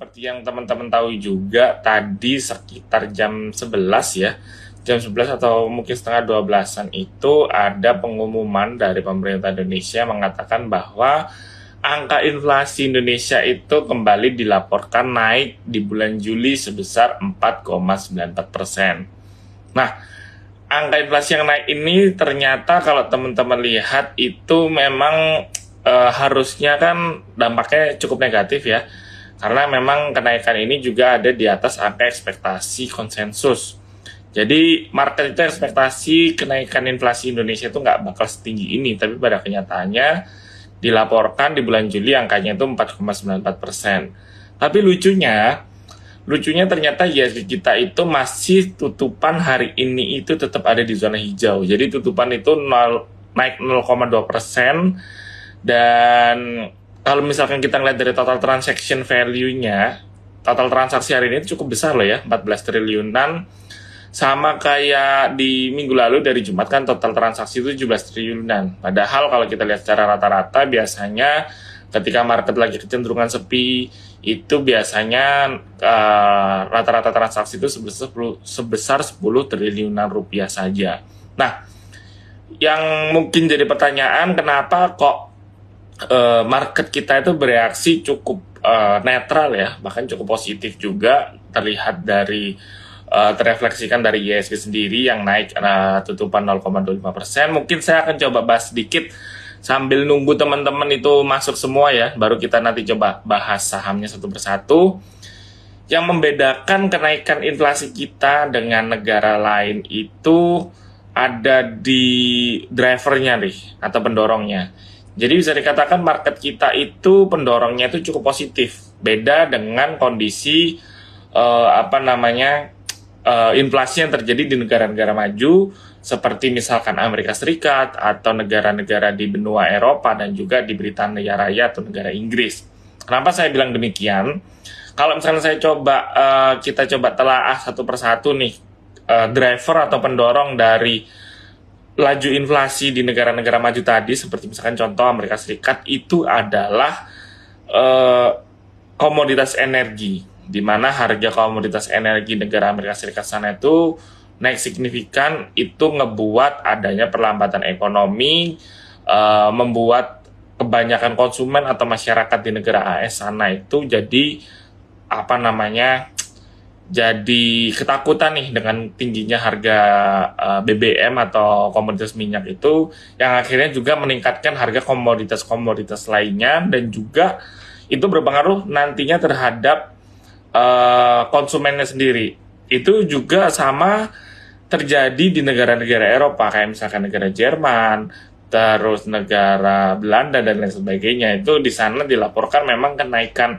Seperti yang teman-teman tahu juga, tadi sekitar jam 11 ya, jam 11 atau mungkin setengah 12-an itu ada pengumuman dari pemerintah Indonesia mengatakan bahwa angka inflasi Indonesia itu kembali dilaporkan naik di bulan Juli sebesar 4,94%. Nah, angka inflasi yang naik ini ternyata kalau teman-teman lihat itu memang harusnya kan dampaknya cukup negatif ya. Karena memang kenaikan ini juga ada di atas angka ekspektasi konsensus. Jadi market itu ekspektasi kenaikan inflasi Indonesia itu nggak bakal setinggi ini, tapi pada kenyataannya dilaporkan di bulan Juli angkanya itu 4,94%. Tapi lucunya ternyata IHSG kita itu masih tutupan hari ini itu tetap ada di zona hijau. Jadi tutupan itu naik 0,2%, dan kalau misalkan kita ngeliat dari total transaction value-nya, total transaksi hari ini cukup besar loh ya, 14 triliunan. Sama kayak di minggu lalu dari Jumat kan total transaksi itu 17 triliunan. Padahal kalau kita lihat secara rata-rata biasanya ketika market lagi kecenderungan sepi, itu biasanya rata-rata transaksi itu sebesar 10 triliunan rupiah saja. Nah, yang mungkin jadi pertanyaan, kenapa kok market kita itu bereaksi cukup netral ya, bahkan cukup positif juga, terlihat dari terefleksikan dari IHSG sendiri yang naik tutupan 0,25%. Mungkin saya akan coba bahas sedikit sambil nunggu teman-teman itu masuk semua ya, baru kita nanti coba bahas sahamnya satu persatu. Yang membedakan kenaikan inflasi kita dengan negara lain itu ada di drivernya nih, atau pendorongnya. Jadi bisa dikatakan market kita itu pendorongnya itu cukup positif. Beda dengan kondisi inflasi yang terjadi di negara-negara maju seperti misalkan Amerika Serikat atau negara-negara di benua Eropa dan juga di Britania Raya atau negara Inggris. Kenapa saya bilang demikian? Kalau misalnya kita coba telaah satu persatu nih driver atau pendorong dari laju inflasi di negara-negara maju tadi, seperti misalkan contoh Amerika Serikat, itu adalah komoditas energi, di mana harga komoditas energi negara Amerika Serikat sana itu naik signifikan. Itu ngebuat adanya perlambatan ekonomi, membuat kebanyakan konsumen atau masyarakat di negara AS sana itu jadi ketakutan nih dengan tingginya harga BBM atau komoditas minyak itu, yang akhirnya juga meningkatkan harga komoditas-komoditas lainnya, dan juga itu berpengaruh nantinya terhadap konsumennya sendiri. Itu juga sama terjadi di negara-negara Eropa, kayak misalkan negara Jerman, terus negara Belanda dan lain sebagainya. Itu di sana dilaporkan memang kenaikan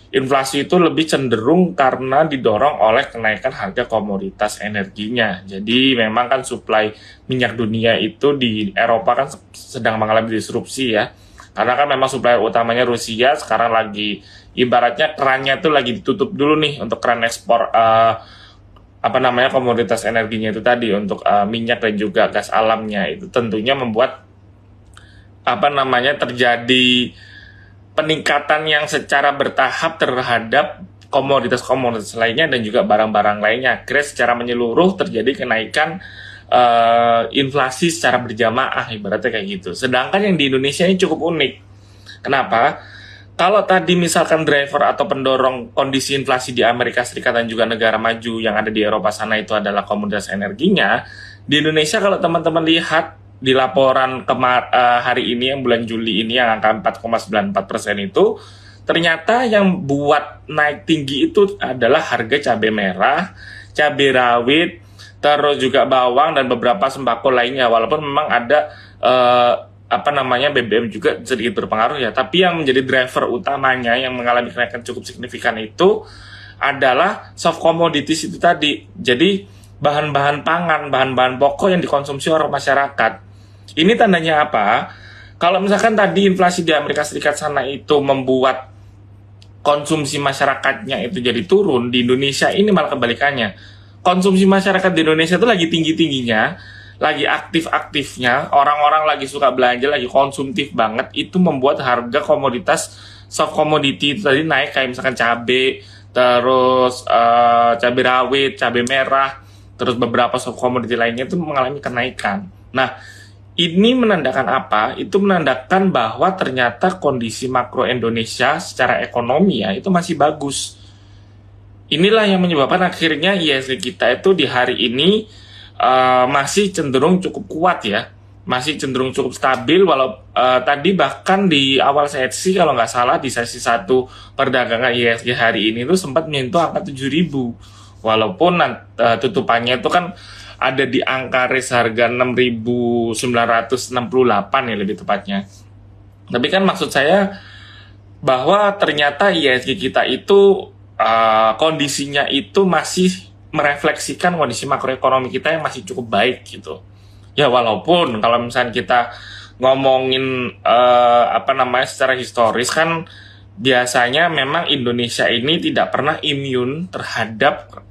inflasi itu lebih cenderung karena didorong oleh kenaikan harga komoditas energinya. Jadi memang kan suplai minyak dunia itu di Eropa kan sedang mengalami disrupsi ya. Karena kan memang suplai utamanya Rusia sekarang lagi ibaratnya kerannya itu lagi ditutup dulu nih untuk keran ekspor komoditas energinya itu tadi, untuk minyak dan juga gas alamnya. Itu tentunya membuat terjadi peningkatan yang secara bertahap terhadap komoditas-komoditas lainnya dan juga barang-barang lainnya. Akhirnya secara menyeluruh terjadi kenaikan inflasi secara berjamaah, ibaratnya kayak gitu. Sedangkan yang di Indonesia ini cukup unik. Kenapa? Kalau tadi misalkan driver atau pendorong kondisi inflasi di Amerika Serikat dan juga negara maju yang ada di Eropa sana itu adalah komoditas energinya, di Indonesia kalau teman-teman lihat di laporan hari ini yang bulan Juli ini yang angka 4,94% itu, ternyata yang buat naik tinggi itu adalah harga cabai merah, cabai rawit, terus juga bawang dan beberapa sembako lainnya. Walaupun memang ada BBM juga sedikit berpengaruh ya, tapi yang menjadi driver utamanya yang mengalami kenaikan cukup signifikan itu adalah soft commodities itu tadi. Jadi bahan-bahan pangan, bahan-bahan pokok yang dikonsumsi oleh masyarakat. Ini tandanya apa? Kalau misalkan tadi inflasi di Amerika Serikat sana itu membuat konsumsi masyarakatnya itu jadi turun, di Indonesia ini malah kebalikannya. Konsumsi masyarakat di Indonesia itu lagi tinggi-tingginya, lagi aktif-aktifnya, orang-orang lagi suka belanja, lagi konsumtif banget, itu membuat harga komoditas soft commodity itu tadi naik, kayak misalkan cabai, terus cabai rawit, cabai merah, terus beberapa soft commodity lainnya itu mengalami kenaikan. Nah, ini menandakan apa? Itu menandakan bahwa ternyata kondisi makro Indonesia secara ekonomi ya itu masih bagus. Inilah yang menyebabkan akhirnya IHSG kita itu di hari ini masih cenderung cukup kuat ya, masih cenderung cukup stabil. Walau tadi bahkan di awal sesi kalau nggak salah di sesi 1 perdagangan IHSG hari ini tuh sempat menyentuh angka 7.000, walaupun tutupannya itu kan ada di angka range harga 6.968 ya lebih tepatnya. Tapi kan maksud saya bahwa ternyata IHSG kita itu kondisinya itu masih merefleksikan kondisi makroekonomi kita yang masih cukup baik gitu. Ya walaupun kalau misalnya kita ngomongin secara historis kan biasanya memang Indonesia ini tidak pernah immune terhadap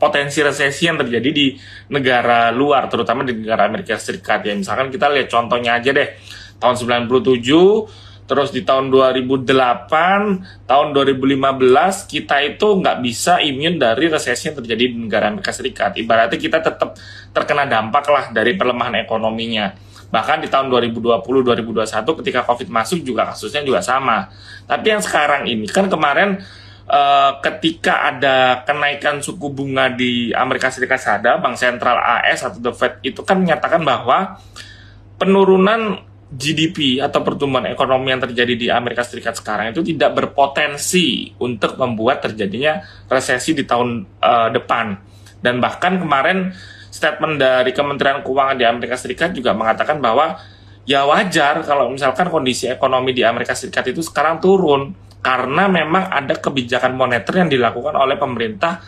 potensi resesi yang terjadi di negara luar, terutama di negara Amerika Serikat ya. Misalkan kita lihat contohnya aja deh, tahun 97, terus di tahun 2008, tahun 2015, kita itu nggak bisa immune dari resesi yang terjadi di negara Amerika Serikat. Ibaratnya kita tetap terkena dampak lah dari pelemahan ekonominya. Bahkan di tahun 2020-2021 ketika COVID masuk juga kasusnya juga sama. Tapi yang sekarang ini kan kemarin ketika ada kenaikan suku bunga di Amerika Serikat sada, Bank Sentral AS atau The Fed itu kan menyatakan bahwa penurunan GDP atau pertumbuhan ekonomi yang terjadi di Amerika Serikat sekarang itu tidak berpotensi untuk membuat terjadinya resesi di tahun depan. Dan bahkan kemarin statement dari Kementerian Keuangan di Amerika Serikat juga mengatakan bahwa ya wajar kalau misalkan kondisi ekonomi di Amerika Serikat itu sekarang turun karena memang ada kebijakan moneter yang dilakukan oleh pemerintah,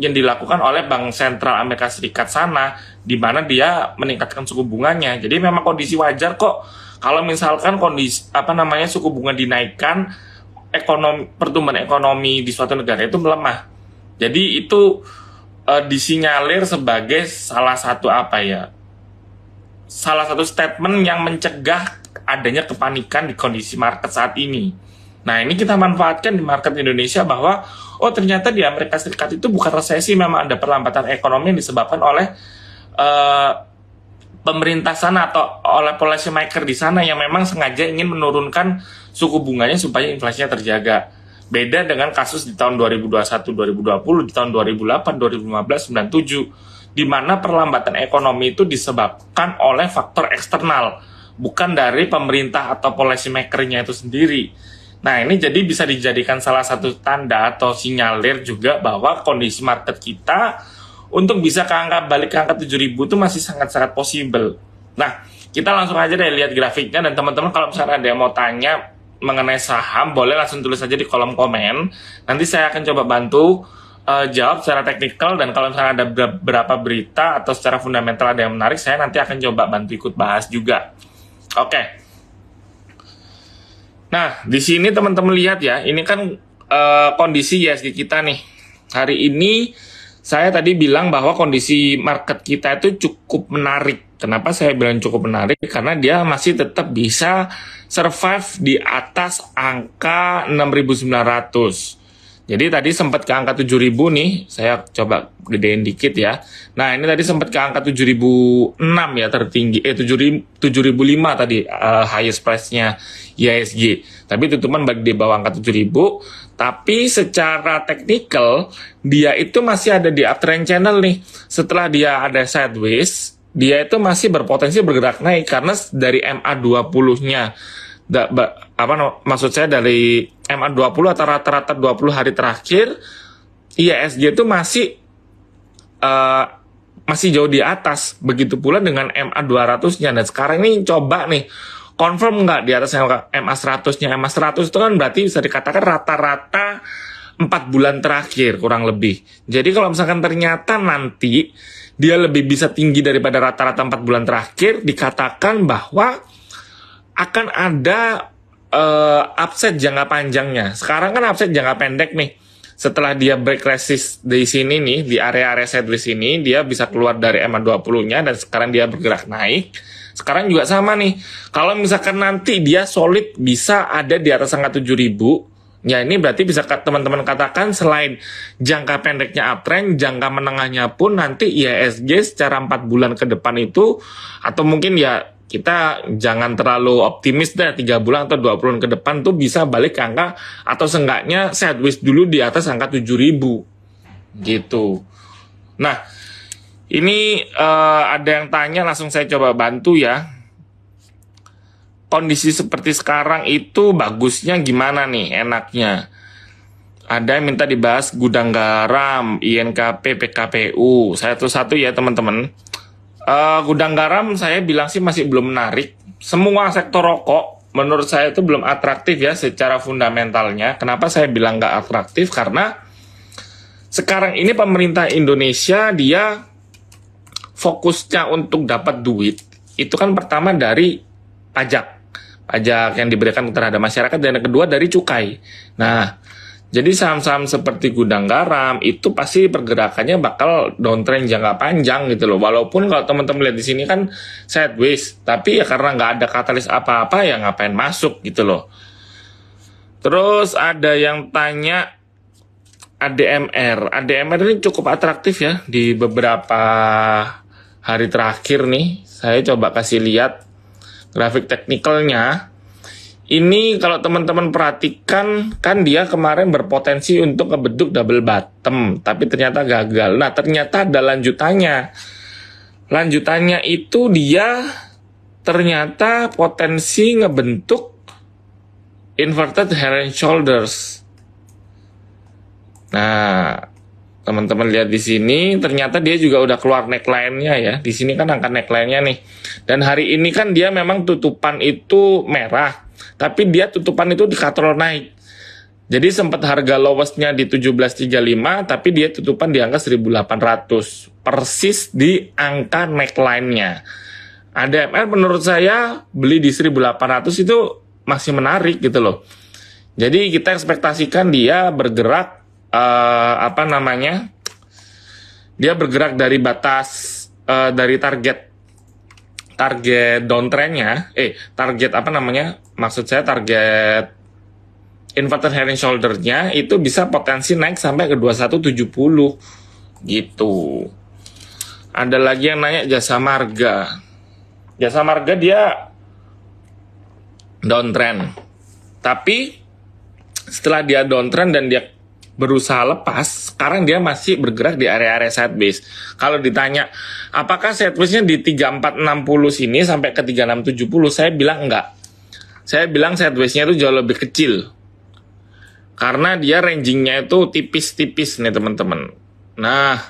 yang dilakukan oleh Bank Sentral Amerika Serikat sana, di mana dia meningkatkan suku bunganya. Jadi memang kondisi wajar kok kalau misalkan kondisi suku bunga dinaikkan, pertumbuhan ekonomi di suatu negara itu melemah. Jadi itu disinyalir sebagai salah satu statement yang mencegah adanya kepanikan di kondisi market saat ini. Nah, ini kita manfaatkan di market Indonesia bahwa ternyata di Amerika Serikat itu bukan resesi, memang ada perlambatan ekonomi yang disebabkan oleh pemerintah sana atau oleh policy maker di sana yang memang sengaja ingin menurunkan suku bunganya supaya inflasinya terjaga. Beda dengan kasus di tahun 2021-2020, di tahun 2008, 2015, 97, di mana perlambatan ekonomi itu disebabkan oleh faktor eksternal, bukan dari pemerintah atau policy maker-nya itu sendiri. Nah, ini jadi bisa dijadikan salah satu tanda atau sinyalir juga bahwa kondisi market kita untuk bisa balik ke angka 7.000 itu masih sangat-sangat possible. Nah, kita langsung aja deh lihat grafiknya, dan teman-teman kalau misalnya ada yang mau tanya mengenai saham, boleh langsung tulis aja di kolom komen. Nanti saya akan coba bantu jawab secara teknikal, dan kalau misalnya ada beberapa berita atau secara fundamental ada yang menarik, saya nanti akan coba bantu ikut bahas juga. Oke. Nah, di sini teman-teman lihat ya, ini kan kondisi IHSG kita nih. Hari ini saya tadi bilang bahwa kondisi market kita itu cukup menarik. Kenapa saya bilang cukup menarik? Karena dia masih tetap bisa survive di atas angka 6.900. Jadi tadi sempat ke angka 7.000 nih, saya coba gedein dikit ya. Nah, ini tadi sempat ke angka 7.006 ya tertinggi, 7.005 tadi highest price-nya IHSG. Tapi tutupan balik di bawah angka 7.000, tapi secara teknikal dia itu masih ada di uptrend channel nih. Setelah dia ada sideways, dia itu masih berpotensi bergerak naik karena dari MA20-nya maksud saya dari MA20 atau rata-rata 20 hari terakhir IHSG itu masih jauh di atas. Begitu pula dengan MA200-nya. Dan sekarang ini coba nih confirm nggak di atas MA100-nya. MA100 itu kan berarti bisa dikatakan rata-rata 4 bulan terakhir kurang lebih. Jadi kalau misalkan ternyata nanti dia lebih bisa tinggi daripada rata-rata 4 bulan terakhir, dikatakan bahwa akan ada upside jangka panjangnya. Sekarang kan upside jangka pendek nih. Setelah dia break resist di sini nih, di area-area sideways ini, dia bisa keluar dari MA20-nya dan sekarang dia bergerak naik. Sekarang juga sama nih. Kalau misalkan nanti dia solid bisa ada di atas angka 7.000, ya ini berarti bisa teman-teman katakan selain jangka pendeknya uptrend, jangka menengahnya pun nanti IHSG secara 4 bulan ke depan itu, atau mungkin ya kita jangan terlalu optimis deh, 3 bulan atau 2 bulan ke depan tuh bisa balik ke angka, atau seenggaknya sideways dulu di atas angka 7.000 gitu. Nah, ini ada yang tanya, langsung saya coba bantu ya. Kondisi seperti sekarang itu bagusnya gimana nih, enaknya? Ada yang minta dibahas gudang garam, INKP, PKPU. Saya satu-satu ya teman-teman. Gudang garam saya bilang sih masih belum menarik. Semua sektor rokok menurut saya itu belum atraktif ya secara fundamentalnya. Kenapa saya bilang nggak atraktif? Karena sekarang ini pemerintah Indonesia dia fokusnya untuk dapat duit. Itu kan pertama dari pajak yang diberikan terhadap masyarakat, dan yang kedua dari cukai. Nah, jadi saham-saham seperti gudang garam itu pasti pergerakannya bakal downtrend jangka panjang gitu loh. Walaupun kalau teman-teman lihat di sini kan sideways, tapi ya karena nggak ada katalis apa-apa ya ngapain masuk gitu loh. Terus ada yang tanya ADMR. ADMR ini cukup atraktif ya di beberapa hari terakhir nih. Saya coba kasih lihat grafik teknikalnya. Ini kalau teman-teman perhatikan, kan dia kemarin berpotensi untuk ngebentuk double bottom, tapi ternyata gagal. Nah, ternyata ada lanjutannya. Lanjutannya itu dia ternyata potensi ngebentuk inverted head and shoulders. Nah, teman-teman lihat di sini, ternyata dia juga udah keluar neckline-nya ya. Di sini kan angka neckline-nya nih. Dan hari ini kan dia memang tutupan itu merah, tapi dia tutupan itu dikatrol naik. Jadi sempat harga lowest-nya di 17.35, tapi dia tutupan di angka 1.800. Persis di angka neckline-nya. ADMR menurut saya beli di 1.800 itu masih menarik gitu loh. Jadi kita ekspektasikan dia bergerak dia bergerak dari batas dari target downtrendnya, maksud saya target inverted head and shoulder-nya itu bisa potensi naik sampai ke 2170 gitu. Ada lagi yang nanya Jasa Marga. Jasa Marga dia downtrend, tapi setelah dia downtrend dan dia berusaha lepas, sekarang dia masih bergerak di area-area sideways. Kalau ditanya, apakah sideways-nya di 3460 sini sampai ke 3670, saya bilang enggak. Saya bilang sideways-nya itu jauh lebih kecil. Karena dia ranging-nya itu tipis-tipis nih teman-teman. Nah,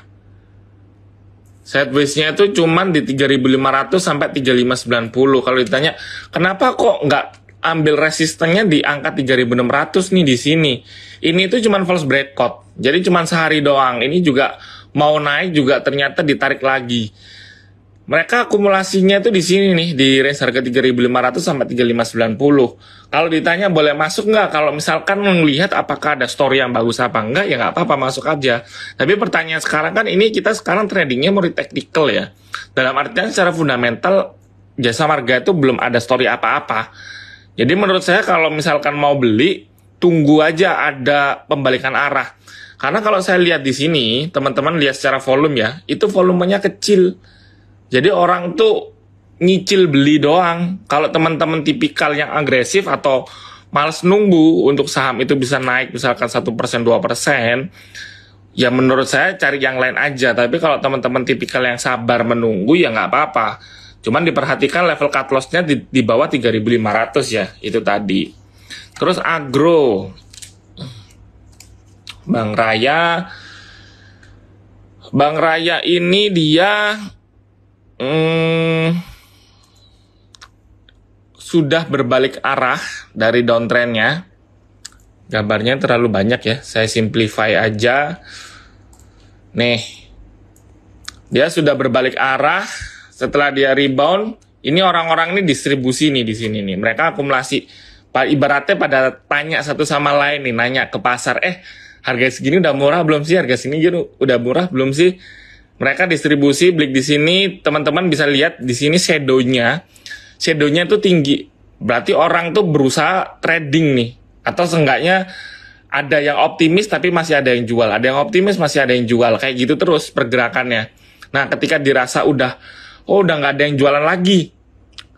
sideways-nya itu cuman di 3500 sampai 3590. Kalau ditanya, kenapa kok enggak ambil resistennya di angka 3600 nih di sini. Ini itu cuman false breakout. Jadi cuman sehari doang. Ini juga mau naik juga ternyata ditarik lagi. Mereka akumulasinya itu di sini nih, di range harga 3500 sampai 3590. Kalau ditanya boleh masuk nggak? Kalau misalkan melihat apakah ada story yang bagus apa enggak, ya nggak apa-apa, masuk aja. Tapi pertanyaan sekarang kan ini kita sekarang tradingnya mau di technical ya. Dalam artian secara fundamental Jasa Marga itu belum ada story apa-apa. Jadi menurut saya kalau misalkan mau beli, tunggu aja ada pembalikan arah. Karena kalau saya lihat di sini, teman-teman lihat secara volume ya, itu volumenya kecil. Jadi orang tuh nyicil beli doang. Kalau teman-teman tipikal yang agresif atau males nunggu untuk saham itu bisa naik misalkan 1%, 2%, ya menurut saya cari yang lain aja. Tapi kalau teman-teman tipikal yang sabar menunggu, ya nggak apa-apa. Cuman diperhatikan level cut loss-nya di bawah 3.500 ya, itu tadi. Terus agro, Bank Raya ini dia sudah berbalik arah dari downtrend-nya. Gambarnya terlalu banyak ya, saya simplify aja. Nih, dia sudah berbalik arah. Setelah dia rebound, ini orang-orang ini distribusi nih di sini nih. Mereka akumulasi. Ibaratnya pada tanya satu sama lain nih, nanya ke pasar, harga segini udah murah belum sih? Harga segini udah murah belum sih? Mereka distribusi Blik di sini, teman-teman bisa lihat di sini shadow-nya. Shadow-nya itu tinggi. Berarti orang tuh berusaha trading nih. Atau seenggaknya ada yang optimis tapi masih ada yang jual. Ada yang optimis masih ada yang jual. Kayak gitu terus pergerakannya. Nah, ketika dirasa udah nggak ada yang jualan lagi,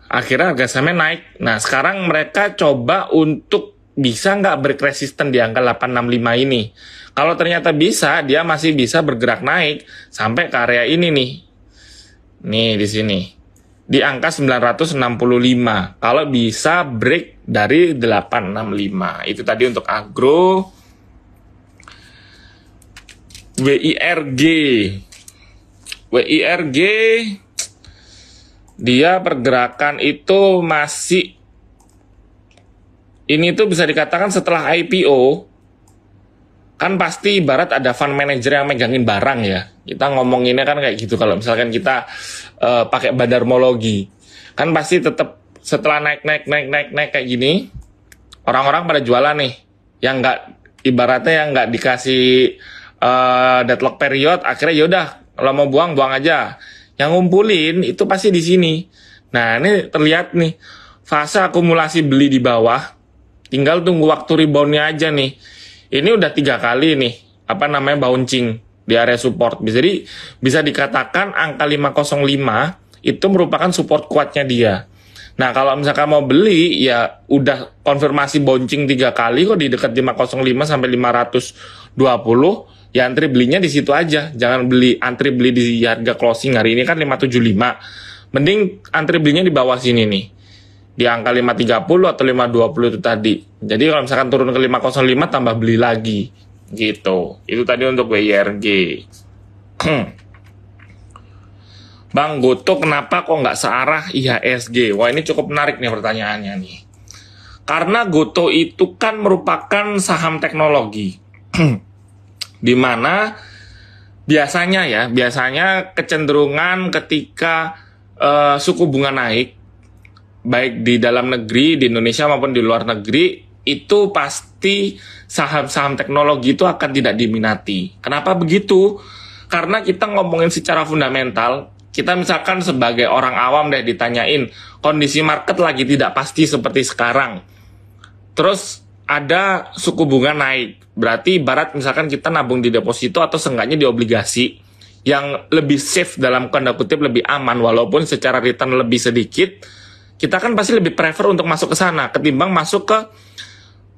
akhirnya harga sahamnya naik. Nah, sekarang mereka coba untuk bisa nggak break resisten di angka 865 ini. Kalau ternyata bisa, dia masih bisa bergerak naik sampai ke area ini nih. Nih di sini. Di angka 965. Kalau bisa break dari 865. Itu tadi untuk agro. WIRG. WIRG dia pergerakan itu masih, ini tuh bisa dikatakan setelah IPO kan pasti ibarat ada fund manager yang megangin barang ya. Kita ngomonginnya kan kayak gitu. Kalau misalkan kita pakai bandarmologi, kan pasti tetap setelah naik kayak gini, orang-orang pada jualan nih. Yang nggak, ibaratnya yang nggak dikasih deadlock period, akhirnya yaudah kalau mau buang aja. Yang ngumpulin itu pasti di sini. Nah, ini terlihat nih fase akumulasi beli di bawah. Tinggal tunggu waktu reboundnya aja nih. Ini udah 3 kali nih, bouncing di area support. Jadi bisa dikatakan angka 505 itu merupakan support kuatnya dia. Nah, kalau misalkan mau beli, ya udah konfirmasi bouncing 3 kali kok di dekat 505 sampai 520, ya antri belinya di situ aja. Jangan antri beli di harga closing hari ini kan 575. Mending antri belinya di bawah sini nih. Di angka 530 atau 520 itu tadi. Jadi kalau misalkan turun ke 505 tambah beli lagi. Gitu. Itu tadi untuk WIRG. Bang Goto kenapa kok nggak searah IHSG? Wah, ini cukup menarik nih pertanyaannya nih. Karena Goto itu kan merupakan saham teknologi. Di mana biasanya kecenderungan ketika suku bunga naik, baik di dalam negeri, di Indonesia maupun di luar negeri, itu pasti saham-saham teknologi itu akan tidak diminati. Kenapa begitu? Karena kita ngomongin secara fundamental, kita misalkan sebagai orang awam deh ditanyain, kondisi market lagi tidak pasti seperti sekarang. Terus ada suku bunga naik, berarti ibarat misalkan kita nabung di deposito atau seenggaknya di obligasi, yang lebih safe dalam tanda kutip, lebih aman, walaupun secara return lebih sedikit, kita kan pasti lebih prefer untuk masuk ke sana ketimbang masuk ke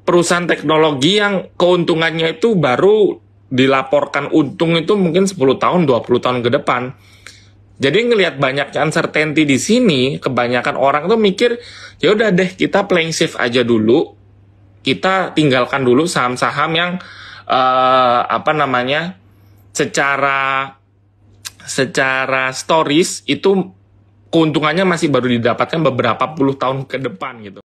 perusahaan teknologi yang keuntungannya itu baru dilaporkan untung itu mungkin 10 tahun, 20 tahun ke depan. Jadi ngelihat banyaknya uncertainty di sini, kebanyakan orang tuh mikir, ya udah deh kita playing safe aja dulu. Kita tinggalkan dulu saham-saham yang secara stories itu keuntungannya masih baru didapatkan beberapa puluh tahun ke depan gitu.